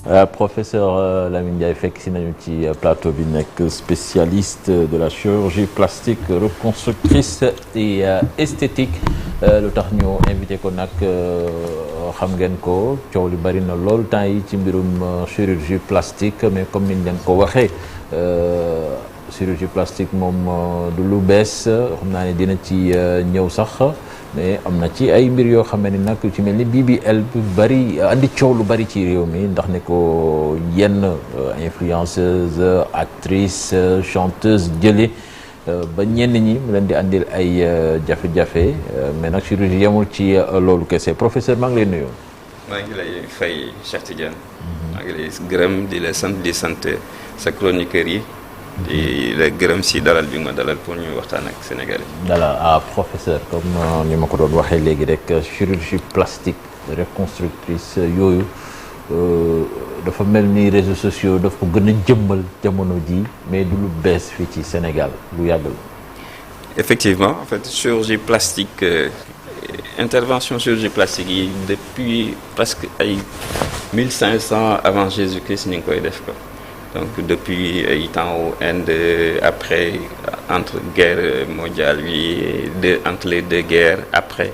Professeur Lamine Ndiaye fekk si nañu ci plateau bi nekk spécialiste de la chirurgie plastique reconstructrice et esthétique lu tax ñu invité ko nag xam ngeen ko coow li bari na lool temps yi ci mbirum chirurgie plastique mais comme niñ leen ko waxee chirurgie plastique moom du lu bees xam naa ne dina ci ñëw sax mais am na ci ay mbir yoo xam ne nag ci mel ni BBL bu bari andi coow lu bari ci réew mi ndax ne ko yenn influenceuse actrice chanteuse jële ba ñenn ñi mu leen di andil ay jafe-jafe mais nag chirurgie yemul ci loolu kese professeur maa ngi lay nuyu. maa ngi lay fay Cheikh Tidiane. maa ngi lay gërëm di la sant sa chroniqueur yi. di la gërëm si dalal bi ma dalal pour ñu waxtaan ak Sénégalais. dalal professeur comme ni ma ko doon waxee léegi rek chirurgie plastique reconstructrice yooyu dafa mel ni réseaux sociaux daf ko gën a jëmmal jamono ji mais du lu bees fii ci Sénégal lu yàgg la. effectivement en fait chirurgie plastique intervention chirurgie plastique yi depuis presque ay 1500 avant Jésus-Christ ñu ngi koy def ko. Donc depuis temps au Inde après entre guerre mondiale bi entre les deux guerres après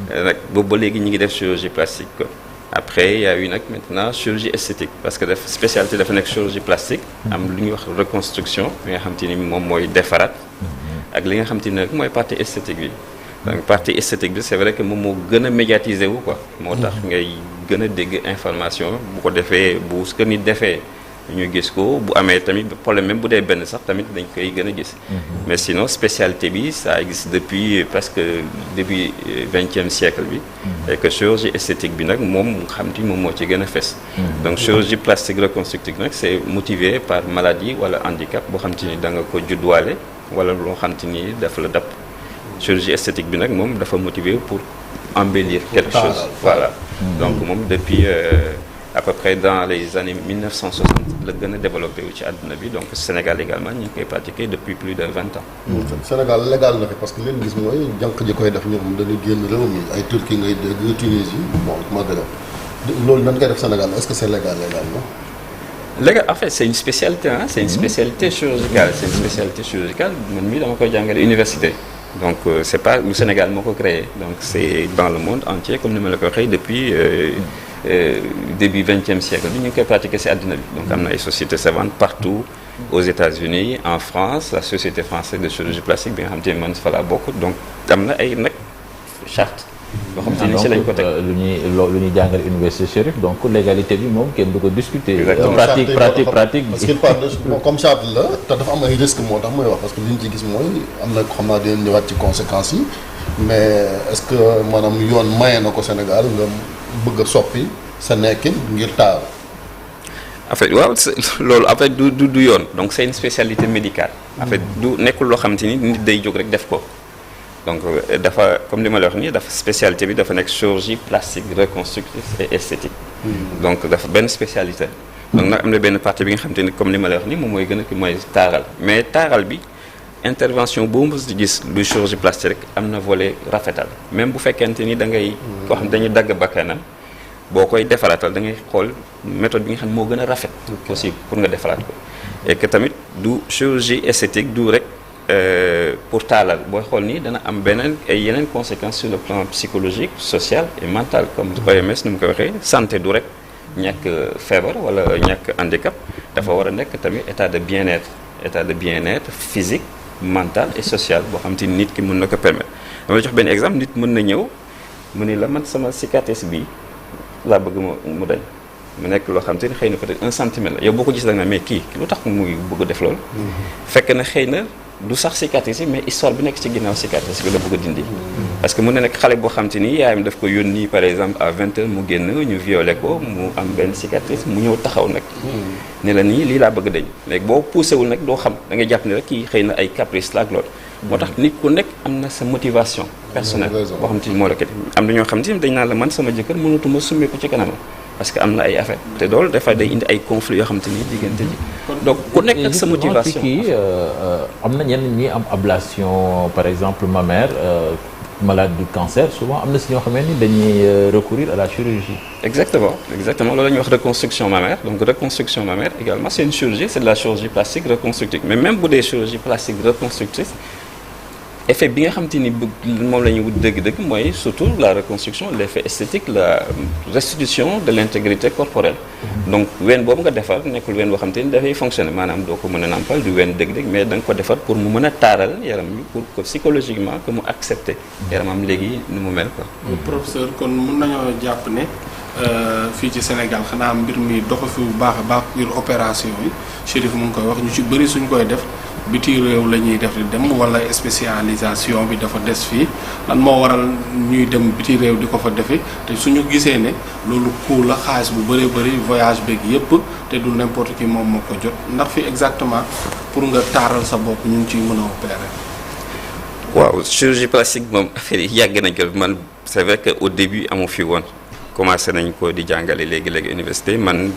nag boobu ba léegi ñu ngi def chirurgie plastique quoi. Après il y a eu nag maintenant chirurgie esthétique parce que daf spécialité dafa nekk chirurgie plastique am lu ñuy wax reconstruction li nga xam te ni moom mooy defaraat ak li nga xam te ni nag mooy partie esthétique bi. Donc partie esthétique bi c'est vrai que moom moo gën a médiatiser wu quoi. Moo tax ngay gën a dégg information bu ko defee bu su ko nit defee. ñu gis ko bu amee tamit problème même bu dee benn sax tamit dañ koy gën a gis. Mais sinon spécialité bi ça existe depuis presque début 20e siècle bi. Et que chirurgie esthétique bi nag moom xam ti moom moo ci gën a fes. Donc chirurgie plastique reconstructive nag c'est motivé par maladie wala handicap boo xam te ni da nga ko judduwaale wala loo xam te ni dafa la dab. Chirurgie esthétique bi nag moom dafa motivé pour embellir quelque chose. Voilà donc moom depuis. À peu près dans les années 1960 la gën a développé wu ci àdduna bi donc Sénégal également ñu ngi koy pratiquer depuis plus de 20 ans. Sénégal légal na fi parce que leen gis mooy jànq ji koy def ñoom dañuy génn réew mi ay Turquie ngay dégg Tunisie bon Maghreb loolu nan koy def Sénégal est-ce que c'est légal non. Légal en fait c'est une spécialité ah c'est une spécialité chirurgicale c'est une spécialité chirurgicale man mii dama koy jàngale université. Donc c'est pas le Sénégal moo ko créé donc c'est dans le monde entier comme ni ma la ko waxee depuis. Début 20e siècle bi ñu ngi koy pratiquer ci àdduna bi donc am na ay sociétés savantes partout aux États-Unis en France la société française de chirurgie plastique bi nga xam te ne man fa laa bokk donc am na ay nag charte boo xam te ni ci lañ ko teg lu ñuy jàngal université Chérif donc légalité bi moom kenn du ko discuter. pratique parce que comme charte la te dafa am ay risques moo tax mooy wax parce que li ñu ci gis mooy am na xam naa dinañ ñëwaat ci conséquences yi mais est-ce que maanaam yoon maye na ko Sénégal nga bëgg a soppi sa nekkin ngir taaru. en fait waaw loolu en fait du yoon donc c'est une spécialité médicale. en fait du nekkul loo xam te ni nit day jóg rek def ko. donc dafa comme li ma la wax nii dafa spécialité bi dafa nekk chirurgie plastique reconstructive et esthétique. donc dafa benn spécialité. donc nag am na benn partie bi nga xam te ni comme li ma la wax nii moom mooy gën a mooy taaral mais taaral bi. intervention boo mës di gis lu chirurgie plastique rek am na volet rafetal même bu fekkente ni da ngay koo xam dañuy dagg bakkanam boo koy defaraatal da ngay xool méthode bi nga xam ne moo gën a rafet aussi pour nga defaraat ko et que tamit du chirurgie esthétique du rek pour taalal booy xool nii dana am beneen ay yeneen conséquences sur le plan psychologique social et mental comme OMS ni mu ko waxee santé du rek ñàkk feebar wala ñàkk handicap dafa war a nekk tamit état de bien-être physique mental et social boo xam te ni nit ki mën na ko permettre dama jox benn exemple nit mën na ñëw mu ni la man sama cicatrice bi laa bëgg mu dañ mu nekk loo xam te ni xëy na peut-être 1 centimètre la yow boo ko gis da nga mais kii lu tax muy bëgg def loolu fekk na xëy na du sax cicatrice yi mais histoire bi nekk ci ginnaaw cicatrice bi la bëgg a dindi parce que mën na nekk xale boo xam te ni yaayam daf ko yónni par exemple à 20 heures mu génn ñu violé ko mu am benn cicatrice mu ñëw taxaw nag ne la nii lii laa bëgg dañ léegi boo poussé wul nag doo xam da ngay jàpp ne rek kii xëy na ay caprice la ak loolu moo tax nit ku nekk am na sa motivation personnelle boo xam te ni moo la kat am na ñoo xam te ni dañ naan la man sama jëkkër mënatuma summi ko ci kanam parce que am na ay affaire te loolu dafa day indi ay conflits yoo xam te ni diggante ji donc ku nekk ak sa motivation am na ñenn ñi am ablation par exemple mammaire malades du cancer souvent am na si ñoo xamee ni dañuy recourir à la chirurgie. Exactement loolu la ñuy wax reconstruction mammaire donc reconstruction mammaire également c'est une chirurgie, c'est de la chirurgie plastique reconstructive mais même bu dee chirurgie plastique reconstructive effet bi nga xam te ni moom la ñuy wut dëgg-dëgg mooy surtout la reconstruction l'effet esthétique la restitution de l'intégrité corporelle donc ween boobu nga defar nekkul ween boo xam te ni dafay fonctionner maanaam doo ko mën a nampal du ween dëgg-dëgg mais da nga ko defar pour mu mën a taaral yaram bi pour que psychologiquement que mu accepter yaramam léegi ni mu mel quoi. Professeur kon mën nañoo jàpp ne fii ci Sénégal xanaa mbir mi doxa fi bu baax a baax ngir opération yi Chérif mu ngi koy wax ñu ci bëri suñ koy def biti réew la ñuy def di dem wala spécialisation bi dafa des fii lan moo waral ñuy dem biti réew di ko fa defee te suñu gisee ne loolu coût la xaalis bu bëree bëri voyage beeg yépp te du n'importe qui moom moo ko jot ndax fi exactement pour nga taaral sa bopp ñu ngi ciy mën a opérer. waaw chirurgie plastique moom affaire yi yàgg nañ ko man c'est vrai que au début amu fi woon commencé nañ ko di jàngale léegi université man.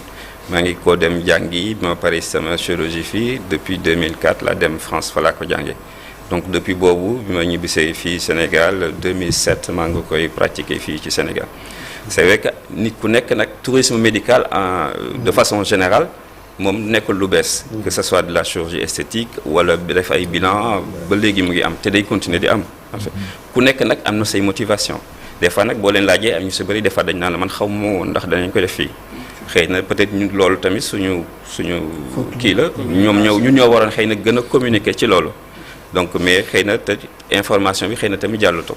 maa ngi ko dem jàngi ma pare sama chirurgie fii depuis 2004 la dem France fa laa ko jànge donc depuis boobu bi ma ñibbisee fii Sénégal 2007 maa ngi koy pratiquer fii ci Sénégal c'est vrai que nit ku nekk nag tourisme médical de façon générale moom nekkul lu bees que ce soit de la chirurgie esthétique wala def ay bilan ba léegi mu ngi am te day continuer di am ku nekk nag am na say motivation des fois nag boo leen laajee am ñu si bëri des fois dañ naan la man xaw ma woon ndax danañ ko def fii xëy na peut-être ñun loolu tamit suñu kii la ñun ñoo waroon xëy na gën a communiquer ci loolu donc mais xëy na te information bi xëy na tamit jàllutoo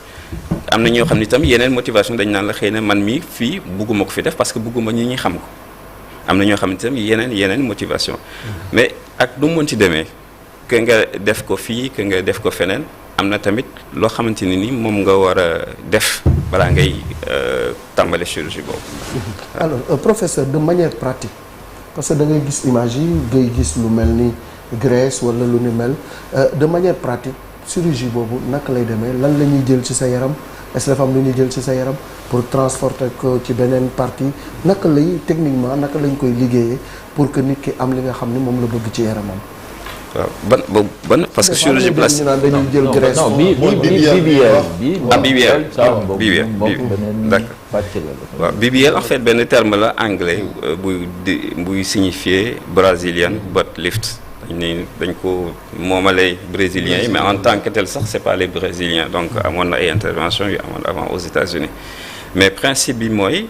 am na ñoo xam ni tamit yeneen motivation dañ naan la xëy na man mii fii bugguma ko fi def parce que bugguma ñi xam ko am na ñoo xam ne tamit yeneen motivation mais ak du mu mën ci demee que nga def ko fii que nga def ko feneen am na tamit loo xamante ni moom nga war a def balaa ngay tàmbale chirurgie boobu. alors professeur de manière pratique parce que da ngay gis image yi ngay gis lu mel ni graisse wala lu ni mel de manière pratique chirurgie boobu naka lay demee lan la ñuy jël ci sa yaram est-ce que dafa am lu ñuy jël ci sa yaram pour transporter ko ci beneen partie naka lay techniquement naka lañ koy liggéeyee pour que nit ki am li nga xam ni moom la bëgg ci yaramam. waaw ban parce que chirurgie plastique dañuy jël graisse non BBL d'accord waaw BBL en fait benn terme la anglais buy signifier Brazilian butt lift dañ ko moomalee brésiliens yi mais en tant que tel sax c'est pas les brésiliens donc amoon na ay intervention yu amoon avant aux États-Unis mais principe bi mooy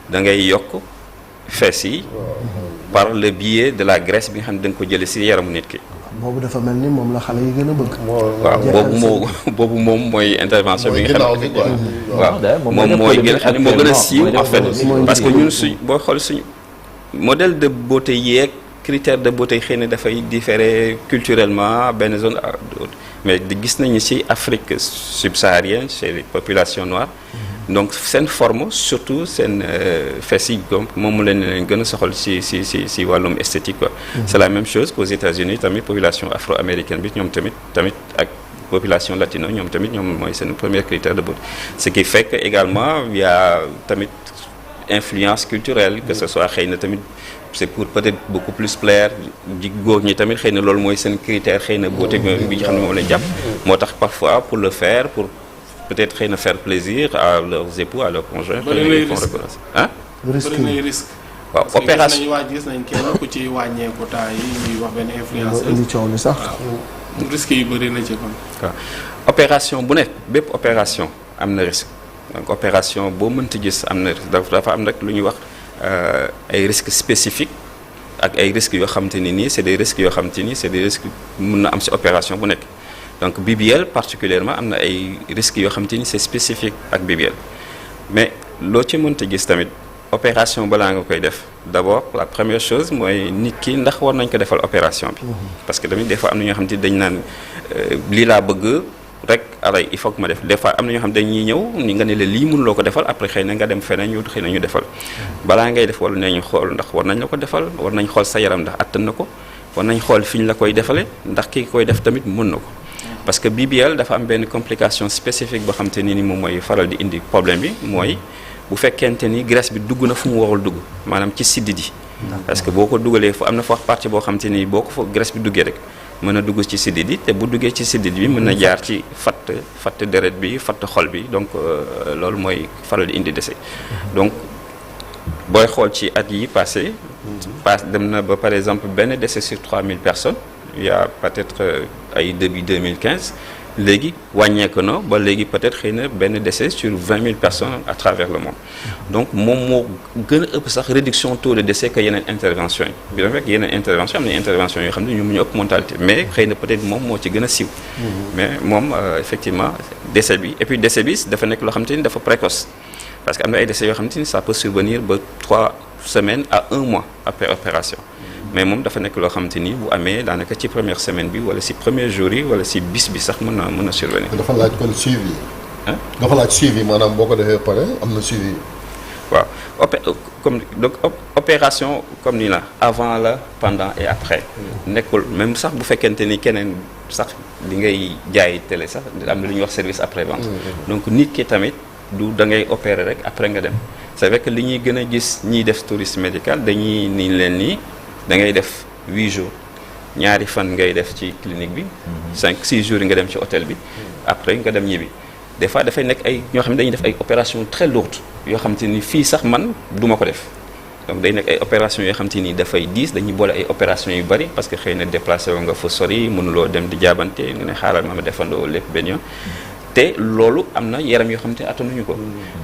da ngay yokk fesses yi par le biais de la graisse bi nga xam ne da nga ko jëlee ci yaramu nit ki. boobu dafa mel ni moom la xale yi gën a bëgg. waaw boobu moom mooy intervention bi nga xam ne waaw moom mooy gën a xam ne moo gën a siiw en fait parce que ñun boo xool suñu modèle de beauté yeeg critère de beauté xëy na dafay différer culturellement benn zone à d'autres mais gis nañu ci Afrique subsaharienne chez les populations noires donc seen forme surtout seen fesses yi moom mu leen gën a soxal ci wàllum esthétique quoi. C'est la même chose qu'aux États-Unis tamit population afro-américaine bi ñoom tamit ak population latino ñoom tamit ñoom mooy seen premier critère de beauté ce qui fait que également il y a tamit influence culturelle que ce soit xëy na tamit c'est pour peut-être beaucoup plus plaire ji góor ñi tamit xëy na loolu mooy seen critère xëy na beauté bi nga xam ne moom lañ jàpp moo tax parfois pour le faire pour peut-être xëy na faire plaisir à leurs époux à leurs conjoints. bëri risque waaw opération gis nañ kenn ku ci wàññeeku temps yi ñuy wax benn influence. indi coow li sax. risque yi bëri na ci kon. waaw opération bu nekk bépp opération am na risque donc opération boo mënti gis am na risque dafa am nag lu ñuy wax ay risques spécifiques ak ay risques yoo xamante ni nii c'est des risques yoo xamante ni c'est des risques mën na am ci opération bu nekk. donc BBL particulièrement am na ay risques yoo xamante ni c'est spécifique ak BBL mais loo ci mënta gis tamit opération balaa nga koy def d'abord la première chose mooy nit ki ndax war nañ ko defal opération bi. parce que tamit des fois am na ñoo xamante ni dañ naan lii laa bëgg rek alay il faut que ma def des fois am na ñoo xam dañuy ñëw ni nga ne la lii mënuloo ko defal après xëy na nga dem feneen ñu xëy na ñu defal balaa ngay def wala nee ñu xool ndax war nañ la ko defal war nañ xool sa yaram ndax attan na ko war nañ xool fi ñu la koy defale ndax ki koy def tamit mën na ko. parce que BBL dafa am benn complication spécifique boo xam te ni moom mooy faral di indi problème bi mooy bu fekkente ni graisse bi dugg na fu mu warul dugg maanaam ci siddit yi parce que boo ko dugalee fu am na fa partie boo xam te ni boo ko fa graisse bi duggee rek mën a dugg ci sidit yi te bu duggee ci sidit bi mën na jaar ci fatt deret bi fatt xol bi donc loolu mooy faral di indi décès donc booy xool ci at yi passé dem na ba par exemple benn décès sur 3000 personnes il y a peut-être ay début 2015 léegi wàññeeku na ba léegi peut-être xëy na benn décès sur 20 000 personnes à travers le monde donc moom moo gën a ëpp sax réduction taux de décès que yeneen intervention yi bi dafa fekk yeneen intervention am na intervention yoo xam ne ñu mu ñu ëpp mortalité mais xëy na peut-être moom moo ci gën a siiw mais moom effectivement décès bi et puis décès bi dafa nekk loo xam te ni dafa précoce parce que am na ay décès yoo xam te ni ça peut survenir ba 3 semaines à 1 mois après opération mais moom dafa nekk loo xamante ni bu amee daanaka ci première semaine bi wala si premier jour yi wala si bis bi sax mën na survenir. dafa laaj kon suivi. dafa laaj suivi maanaam boo ko defee pare am na suivi. waaw donc opération comme ni la avant la pendant et après. nekkul même sax bu fekkente ni keneen sax li ngay jaay télé sax am na lu ñuy wax service après vente. donc nit ki tamit du da ngay opérer rek après nga dem c'est vrai que li ñuy gën a gis ñiy def tourisme médical dañuy ni leen nii. da ngay def 8 jours ñaari fan ngay def ci clinique bi 5-6 jours yi nga dem ci hôtel bi après nga dem ñibbi des fois dafay nekk ay ñoo xam ne dañuy def ay opérations très lourdes yoo xam te ni fii sax man duma ko def donc day nekk ay opérations yoo xam te ni dafay diis dañuy boole ay opérations yu bari parce que xëy na déplacé wo nga fa sori mënuloo dem di jaabante nga ne xaaral ma defandoo lépp benn yoon te loolu am na yaram yoo xam te attanuñu ko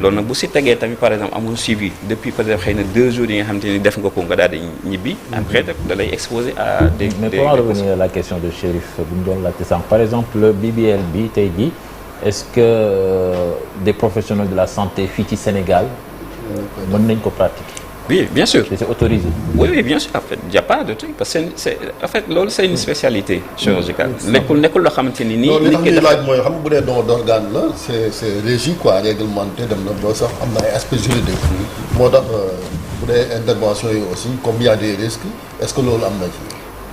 loolu nag bu si tegee tamit par exemple amul suivi depuis peut-être xëy na 2 jours yi nga xam te ni def nga ko nga daal di ñibbi après da lay exposé à des mais pour en revenir à la question de Chérif bu ñu doon laajte sànq par exemple le BBL bi tey jii est-ce que des professionnels de la santé fii ci Sénégal mën nañ ko pratiquer. Oui, bien sûr. C'est autorisé. Oui, bien sûr. En fait, il n'y a pas de truc parce que en fait loolu c'est une spécialité chirurgicale. nekkul loo xamante ni nii. li tax ñuy laaj mooy xam nga bu dee don d'organe la c'est régi quoi réglementé dem na ba sax am na ay aspects juridiques. moo tax bu dee intervention yi aussi comme il y a des risques est-ce que loolu am na ci.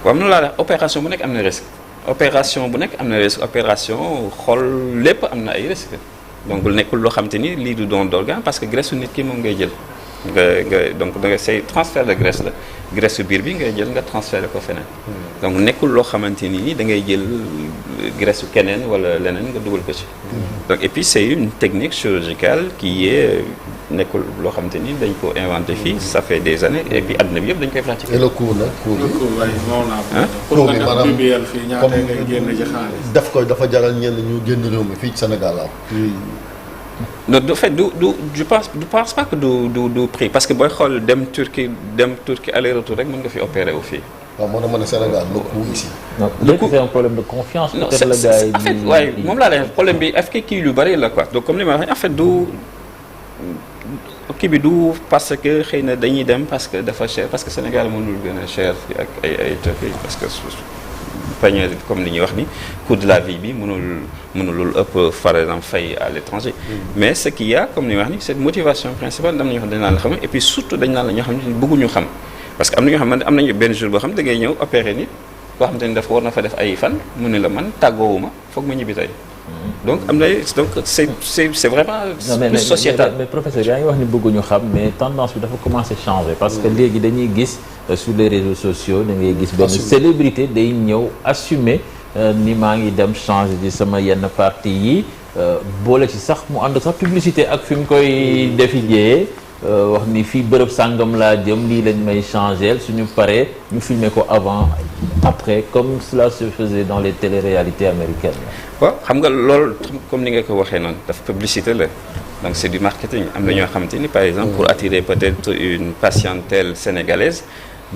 waaw am na laa def opération bu nekk am na risque. opération bu nekk am na risque opération xol lépp am na ay risques donc nekkul loo xamante ni lii du don d'organe parce que graisse nit ki moom ngay jël. donc da nga say transfert de graisse la graisse biir bi ngay jël nga transféré ko feneen donc nekkul loo xamante ni da ngay jël graisse keneen wala leneen nga dugal ko ci donc et puis c'est une technique chirurgicale qui est nekkul loo xamante ni dañ ko inventé fii ça fait des années et puis adduna bi yëpp dañ koy pratiquer. et le coût nag coût bi pour nga def BBL fii ñaata ngay génn ci xaalis. def ko dafa jaral ñenn ñu génn réew mi fii ci Sénégal am. non de fait je pense pas que du prix parce que booy xool dem Turquie aller-retour rek mën nga fi opérer wu fii. waaw moo tax ma ne Sénégal le coût ici. non léegi c'est un problème de confiance. non peut-être le gars yi en fait waaye moom laa lay problème bi est-ce que kii lu bari la quoi donc comme li ma wax en fait kii bi du parce que xëy na dañuy dem parce que dafa cher parce que Sénégal mënul gën a cher ak ay Turquie parce que. pañe comme li ñuy wax ni coût de la vie bi mënulul ëpp par exemple fay à l'étranger mais ce qu'il y a comme ni wax ni cette motivation principale dam na ñoo xam dañ naan la xam et puis surtout dañ naan la ñoo xam ne bëgguñu xam parce que am na ñoo xam ne am nañu benn jour boo xam da ngay ñëw opérer nit koo xam te ni dafa war na fa def ay fan mu ne la man tàggoowuma foog ma ñibbi tey donc am na donc c'est vraiment plus sociétal mais professeur yaa ngi wax ni bëgguñu xam mais tendance bi dafa commencer changer parce que léegi dañuy gis sur les réseaux sociaux da ngay gis benn célébrité day ñëw assumer ni maa ngi dem changer di sama yenn partie yi boole ci sax mu ànd sax publicité ak fi mu koy defijee wax ni fii bërëb sàngam laa jëm lii lañ may changer suñu paree ñu filmer ko avant après comme cela se faisait dans les téléréalités américaines. waaw xam nga loolu comme ni nga ko waxee noonu dafa publicité la donc c'est du marketing am na ñoo xamante ni par exemple pour attirer peut-être une patientèle sénégalaise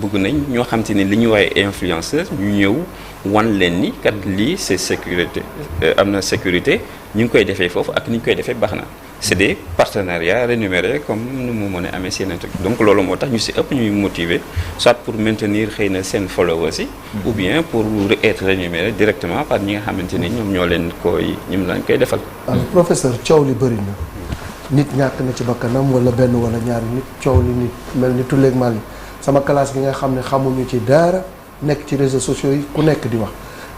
bëgg nañ ñoo xamante ni li ñu woowee influenceur ñu ñëw wan leen ni kat lii c'est sécurité am na sécurité ñu ngi koy defee foofu ak ni ñu koy defee baax na c'est des partenariats rémunérés comme nu mu mën a amee seen truc donc loolu moo tax ñu ci ëpp ñuy motiver soit pour maintenir xëy na seen followers yi ou bien pour être rémunéré directement par ñi nga xamante ni ñoom ñoo leen koy defal. professeur coow li bëri na nit ñàkk na ci bakkanam wala benn wala ñaari nit coow li nit mel ni tulleeg mal yi sama classe gi nga xam ne xamuñu ci dara nekk ci réseaux sociaux yi ku nekk di wax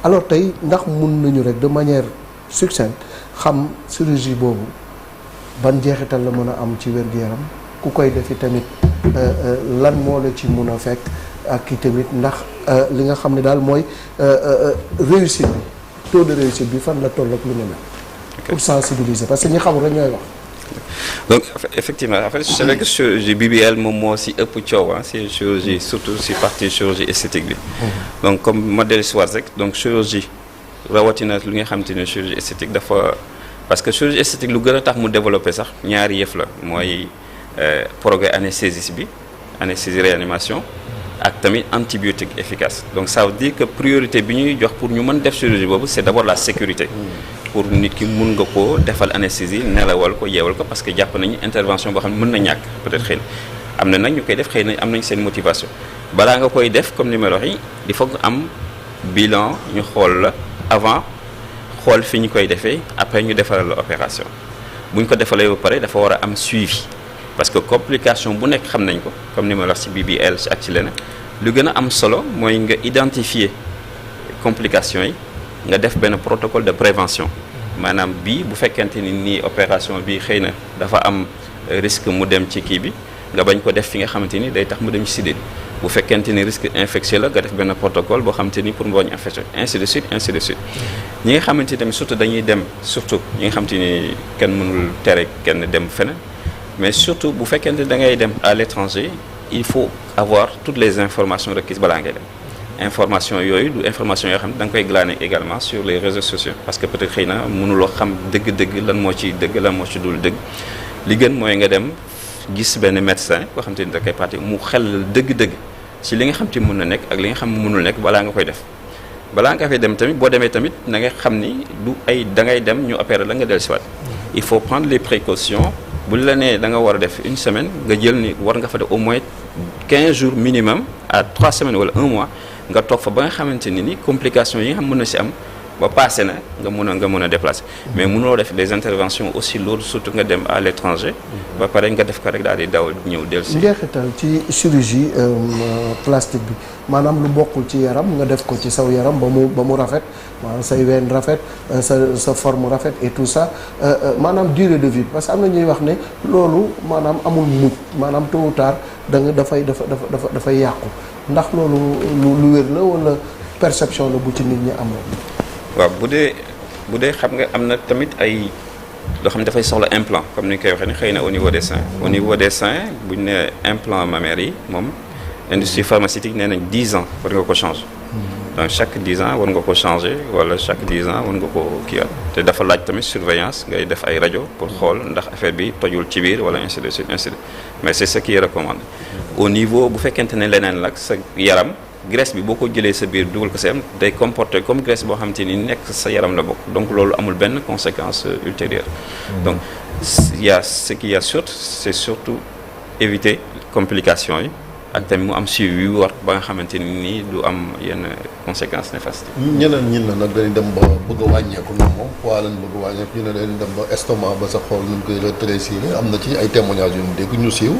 alors tey ndax mun nañu rek de manière succincte xam chirurgie boobu ban jeexital la mën a am ci wér-gu-yaram ku koy defi tamit lan moo la ci mun a fekk ak i tamit ndax li nga xam ne daal mooy réussite bi taux de réussite bi fan la toll ak lu ne mel. pour sensibiliser parce que ñi xamul rek ñooy wax. donc effectivement en fait c'est vrai que chirurgie BBL moom moo si ëpp coow si chirurgie surtout si partie chirurgie esthétique bi. donc comme modèle soit rek donc chirurgie rawatina li nga xamante ne chirurgie esthétique dafa parce que chirurgie esthétique lu gën a tax mu développé sax ñaari yëf la mooy progrès anesthésie bi anesthésie réanimation ak tamit antibiotique efficace donc ça veut dire que priorité bi ñuy jox pour ñu mën def chirurgie boobu c'est d'abord la sécurité. pour nit ki mun nga koo defal anesthésie nelawal ko yeewal ko parce que jàpp nañu intervention boo xam ne mën na ñàkk peut-être xëy na am na nag ñu koy def xëy na am nañ seen motivation balaa nga koy def comme numéro yi il faut nga am bilan ñu xool la avant xool fi ñu koy defee après ñu defaral la opération bu ñu ko defalee ba pare dafa war a am suivi parce que complication bu nekk xam nañ ko comme ni ma la wax ci BBL ak ci leneen lu gën a am solo mooy nga identifier complications yi nga def benn protocole de prévention maanaam bii bu fekkente ni nii opération bi xëy na dafa am risque mu dem ci kii bi nga bañ ko def fi nga xamante ni day tax mu dem ci sidit bu fekkente ni risque infectieux la nga def benn protocole boo xamante ni pour mu bañ infectieux ainsi de suite ainsi de suite ñi nga xamante ni tamit surtout dañuy dem surtout ñi nga xamante ni kenn mënul tere kenn dem feneen mais surtout bu fekkente ni da ngay dem à l'étranger il faut avoir toutes les informations requises balaa ngay dem information yooyu du information yoo xam ne da nga koy glaner également sur les réseaux sociaux parce que peut-être xëy na mënuloo xam dëgg-dëgg lan moo ci dëgg lan moo ci dul dëgg li gën mooy nga dem gis benn médecin boo xam te ni da koy pratique mu xel dëgg-dëgg ci li nga xam te mën na nekk ak li nga xam mënul nekk balaa nga koy def balaa nga fay dem tamit boo demee tamit na nga xam ni du ay da ngay dem ñu opérer la nga dellusiwaat il faut prendre les précautions bu la nee da nga war a def une semaine nga jël ni war nga fa def au moins 15 jours minimum à 3 semaines wala 1 mois nga toog fa ba nga xamante ni complications yi nga xam mën na ci am ba passé na nga mën a déplacer mais mënuloo def des interventions aussi lourdes surtout nga dem à l'étranger ba pare nga def ko rek daal di daw ñëw dellusi. njeexital ci chirurgie plastique bi maanaam lu bokkul ci yaram nga def ko ci saw yaram ba mu rafet maanaam say ween rafet sa forme rafet et tout ça maanaam durée de vie parce que am na ñuy wax ne loolu maanaam amul mujj maanaam tôt ou tard dafay yàqu ndax loolu lu wér la wala perception la bu ci nit ñi am waaw bu dee xam nga am na tamit ay loo xam ne dafay soxla implant comme ni ñu koy waxee ni xëy na au niveau des seins bu ñu nee implant mammaire yi moom industrie pharmaceutique nee nañ 10 ans war nga ko changer donc chaque 10 ans war nga ko changer wala chaque 10 ans war nga ko kii te dafa laaj tamit surveillance ngay def ay rajo pour xool ndax affaire bi tojul ci biir wala ainsi de suite mais c'est ce qui est recommandé au niveau bu fekkente ne leneen nag sa yaram graisse bi boo ko jëlee sa biir dugal ko sa yaram day comporter comme graisse boo xamante ni nekk sa yaram la bokk donc loolu amul benn conséquence ultérieure donc il y a ce qu'il y a c'est surtout éviter complications yi ak tamit mu am suivi yu war ba nga xamante ni nii du am yenn conséquences néfastes. ñeneen ñi la nag dañuy dem ba bëgg a wàññeeku ñoom moom poids lañ bëgg a wàññeeku ñu ne dañuy dem ba estomac ba sa xool nu ñu koy rétrécir am na ci ay témoignages yu ñu dégg ñu siiw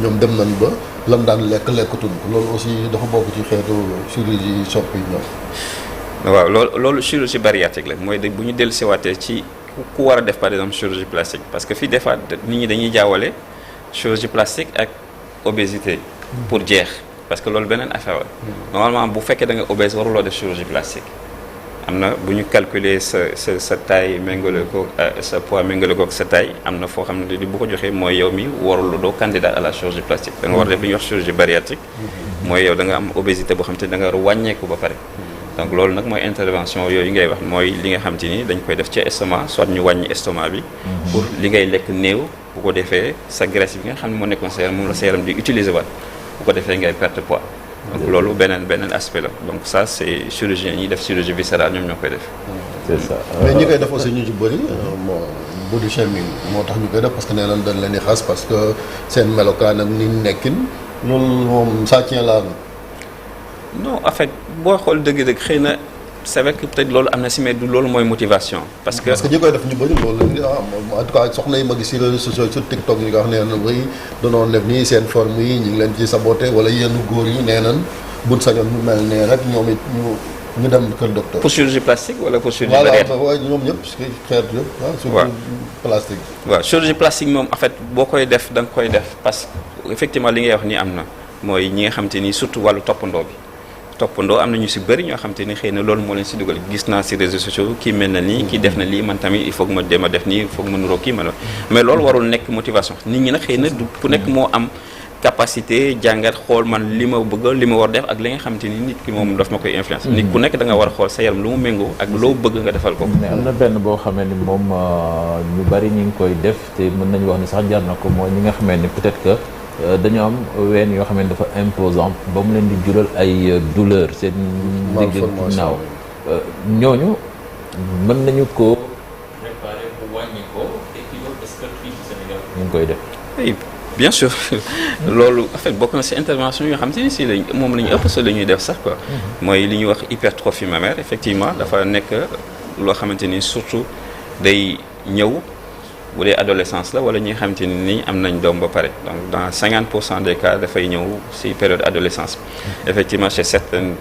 ñoom dem nañ ba lan daan lekkatuñ ko loolu aussi dafa bokk ci xeetu chirurgie soppi ñoom. waaw loolu chirurgie bariatrique la mooy bu ñu dellusiwaatee ci ku war a def par exemple chirurgie plastique parce que fii des fois nit ñi dañuy jaawale chirurgie plastique ak obésité. pour jeex parce que loolu beneen affaire la normalement bu fekkee da nga obèse waruloo def chirurgie plastique am na bu ñu calculer sa taille méngale ko sa poids méngale ko sa taille am na foo xam ne bu ko joxee mooy yow mi warul doo candidat à la chirurgie plastique da nga war a def li ñuy wax chirurgie bariatrique mooy yow da nga am obésité boo xam te da nga war a wàññeeku ba pare donc loolu nag mooy intervention yooyu ngay wax mooy li nga xam te ni dañ koy def ci estomac soit ñu wàññi estomac bi pour li ngay lekk néew bu ko defee sa graisse bi nga xam ne moo nekkoon sa yaram moom la sa yaram di utiliser waat bu ko defee ngay perte poids donc loolu beneen aspect la donc ça c'est chirurgien ñi def chirurgie viscérale ñoom ñoo koy def. c'est ça mais ñi koy def aussi ñu ci bëri body shaming moo tax ñu koy def parce que nee nañ dañ leen di xas parce que seen melokaan ak ni nekkin loolu moom ça tient là. non en fait boo xool dëgg-dëgg xëy na c'est vrai que peut-être loolu am na si mais du loolu mooy motivation. parce que ñi koy def ñu bëri loolu en tout cas soxna yi ma gis si réseaux sociaux sur TikTok yi nga xam ne nee na way danoon def nii seen forme yi ñu ngi leen ci saboté wala yenn góor yi nee nañ buñ sañoon ñu mel ne rek ñoom it ñu dem kër docteur. pour chirurgie plastique wala pour chirurgie bariatrique. voilà ñoom ñëpp xeet yëpp. waaw surtout plastique. waaw chirurgie plastique moom en fait boo koy def da nga koy def parce que effectivement li ngay wax ni am na mooy ñi nga xamante ni surtout wàllu toppandoo am na ñu si bëri ñoo xamante ni xëy na loolu moo leen si dugal gis naa si réseaux sociaux kii mel na nii kii def na lii man tamit il faut que ma dem a def nii il faut que ma nuroo kii ma mais loolu warul nekk motivation nit ñi nag xëy na du ku nekk moo am capacité jàngat xool man li ma bëgg li ma war def ak li nga xamante ni nit ki moom daf ma koy influence nit ku nekk da nga war a xool sa yaram lu mu méngoo ak loo bëgg nga defal ko mais am na benn boo xamee ni moom ñu bari ñu ngi koy def te mën nañu wax ni sax jar na ko mooy ñi nga xamee ni peut-être que dañu am ween yoo xam ne dafa imposant ba mu leen di jural ay douleur seen digg ginnaaw ñooñu mën nañu ko réparer bu wàññi ko et puis loolu est-ce que fii ci Sénégal ñu ngi koy def oui bien sûr loolu en fait bokk na ci intervention yoo xam te ni si lañ moom la ñu ëpp sa la ñuy def sax quoi mooy li ñuy wax hypertrophie mammaire effectivement dafa nekk loo xamante ni surtout day ñëw bu dee adolescence la wala ñi nga xamante ni am nañ doom ba pare donc dans 50% des cas dafay ñëw ci période adolescence effectivement chez certaines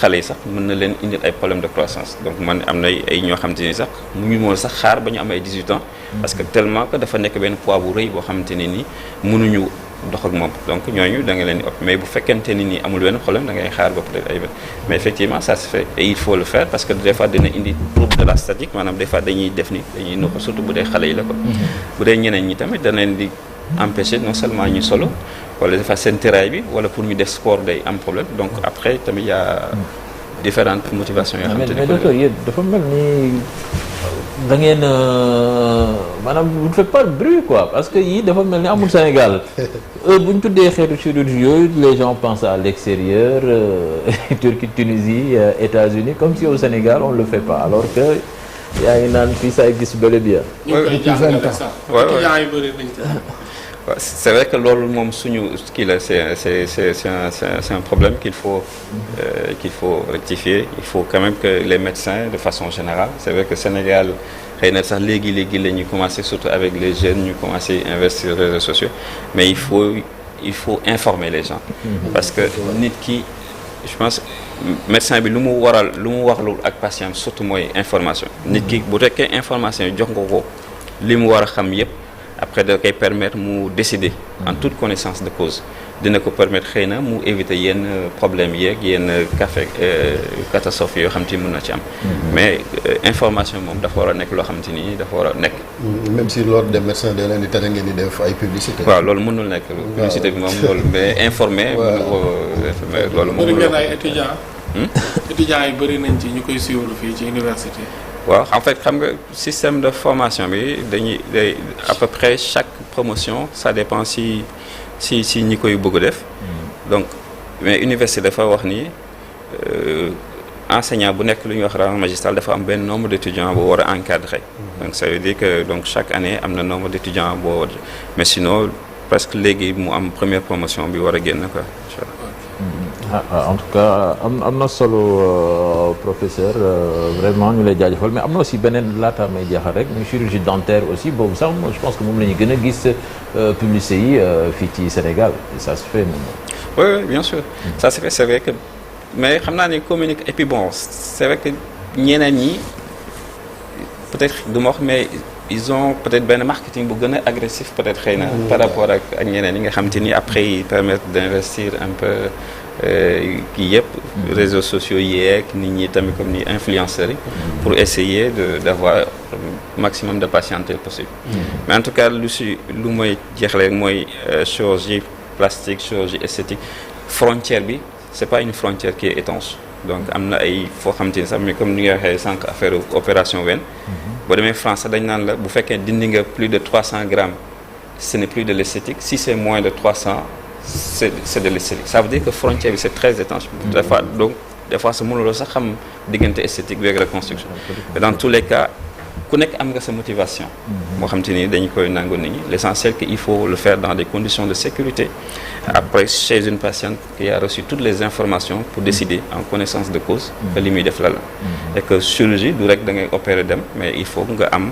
xale yi sax mën na leen indil ay problèmes de croissance donc man am na ay ñoo xamante ni sax mu ngi moon sax xaar ba ñu am ay 18 ans parce que tellement que dafa nekk benn poids bu rëy boo xamante ne ni mënuñu dox ak moom donc ñooñu da nga leen di op mais bu fekkente ni nii amul benn problème da ngay xaar ba peut-être ay mais effectivement ça se fait et il faut le faire parce que des fois dina indi trouble de la statique maanaam des fois dañuy def ni dañuy nuko surtout bu dee xale yi la ko bu dee ñeneen ñi tamit dana leen di empêcher non seulement ñu solo wala des fois seen tëraay bi wala pour ñu def sport day am problème donc après tamit y a différentes motivations yoo xamante ni mais docteur yéen dafa mel ni da ngeen maanaam vous ne faites pas de bruit quoi parce que yii dafa mel ni amul Sénégal bu ñu tuddee xeetu chirurgie yooyu les gens pensent à l'extérieur Turquie Tunisie États-Unis comme si au Sénégal on le fait pas alors que yaa ngi naan fii ça existe bel et bien. ñu ngi koy jàngale sax. étudiants yi bëri nañ ci. waaw c'est vrai que loolu moom suñu kii la c'est un problème qu'il faut rectifier il faut quand même que les médecins de façon générale c'est vrai que Sénégal xëy na sax léegi la ñuy commencer surtout avec les jeunes ñu commencer investir les réseaux sociaux mais il faut informer les gens parce que nit ki je pense médecin bi lu mu warlu ak patient surtout mooy information nit ki bu fekkee information yi jox nga ko li mu war a xam yépp après da koy permettre mu décider en toute connaissance de cause dina ko permettre xëy na mu éviter yenn problèmes yeeg yenn catastrophe yoo xam te mën na ci am mais information moom dafa war a nekk loo xam te ni dafa war a nekk même si l'ordre des médecins da leen di tere ngeen di def ay publicité waaw loolu mënul nekk publicité bi moom loolu mais informer loolu moom bëri ngeen ay étudiants yi bëri nañ ci ñu koy suivre fii ci université waaw en fait xam nga système de formation bi day à peu près chaque promotion ça dépend si ñi koy bëgg def donc mais université dafa wax ni enseignant bu nekk lu ñuy wax rang magistral dafa am benn nombre d'étudiants boo war a encadrer donc ça veut dire que donc chaque année am na nombre d'étudiants boo mais sinon presque léegi mu am première promotion bi war a génn quoi en tout cas am na solo professeur vraiment ñu lay jaajëfal mais am na aussi beneen laata may jeexal rek muy chirurgie dentaire aussi boobu sax je pense que moom la ñu gën a gis publicité yi fii ci Sénégal et ça se fait moom. oui bien sûr ça se fait c'est vrai que mais xam naa ne communique et puis bon c'est vrai que ñeneen ñi peut-être du ma wax mais ils ont peut-être benn marketing bu gën a agressif peut-être xëy na par rapport ak ñeneen yi nga xam te ni après ils permettent d'investir un peu kii yëpp réseaux sociaux yeeg nit ñi tamit comme ni influenceurs yi pour essayer d'avoir maximum de patientèle possible mais en tout cas lu mooy jeexle mooy chirurgie plastique chirurgie esthétique frontière bi c'est pas une frontière qui est étanche donc am na ay foo xam te ni sax mais comme ni nga waxee sànq affaire opération veine boo demee France dañ naan la bu fekkee dindi nga plus de 300 grammes ce n'est plus de l'esthétique si c'est moins de 300 c'est de l'esthétique ça veut dire que frontière bi c'est très étanche des fois sa mënuloo sax xam diggante esthétique bi ak reconstruction mais dans tous les cas ku nekk am nga sa motivation moo xam te ni dañ koy nangu nit ñi l'essentiel que il faut le faire dans des conditions de sécurité après chez une patiente qui a reçu toutes les informations pour décider en connaissance de cause que li muy def la et que chirurgie du rek da ngay opérer dem mais il faut nga am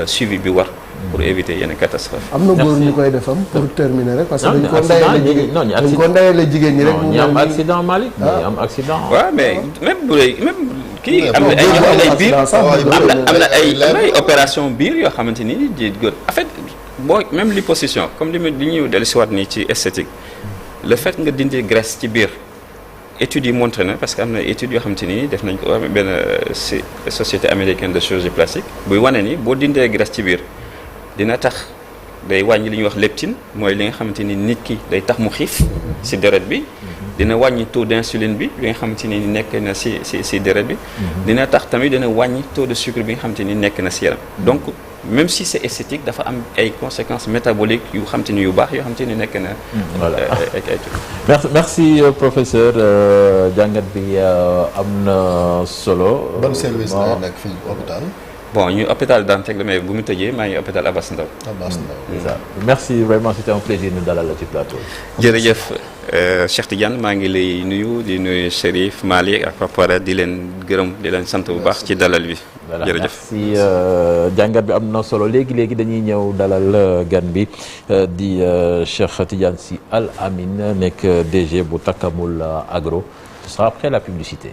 suivi bi war pour éviter yenn catastrophe am na góor ñu koy defam pour terminer rek parce que dañ ko ndayale jigéen ñi rek ñi am accident Malick ñi am accident waaw mais même bu dee même kii am na ay biir am na ay opération biir yoo xamante ni en fait boo même liposuction comme li ñuy dellu si waat nii ci esthétique le fait nga dindi graisse ci biir études yi montré na parce que am na études yoo xam te ni def nañ ko benn société américaine de chirurgie plastique buy wane ni boo dindee graisse ci biir dina tax day wàññi li ñuy wax leptine mooy li nga xamante ni nit ki day tax mu xiif si deret bi dina wàññi taux d'insuline bi li nga xamante ni nekk na si deret bi dina tax tamit dina wàññi taux de sucre bi nga xamante ni nekk na si yaram donc même si c'est esthétique dafa am ay conséquences métaboliques yu xamante ni yu baax yoo xamante ni nekk na voilà merci professeur jàngat bi am na solo. ban service la nekk fii hôpital. bon ñu hôpital Dantec la mais bu mu tëjee maa ngi hôpital Abass Ndao. Abass Ndao. merci vraiment c'était un plaisir ñu dalal la ci plateau. jërëjëf Cheikh Tidiane maa ngi lay nuyu di nuyu Chérif Malick ak Papara di leen gërëm di leen sant bu baax ci dalal bi. jërëjëf merci jàngat bi am na solo léegi dañuy ñëw dalal gan bi di Cheikh Tidiane Sy Al Amine nekk DG bu Takamul Agro ce sera après la publicité.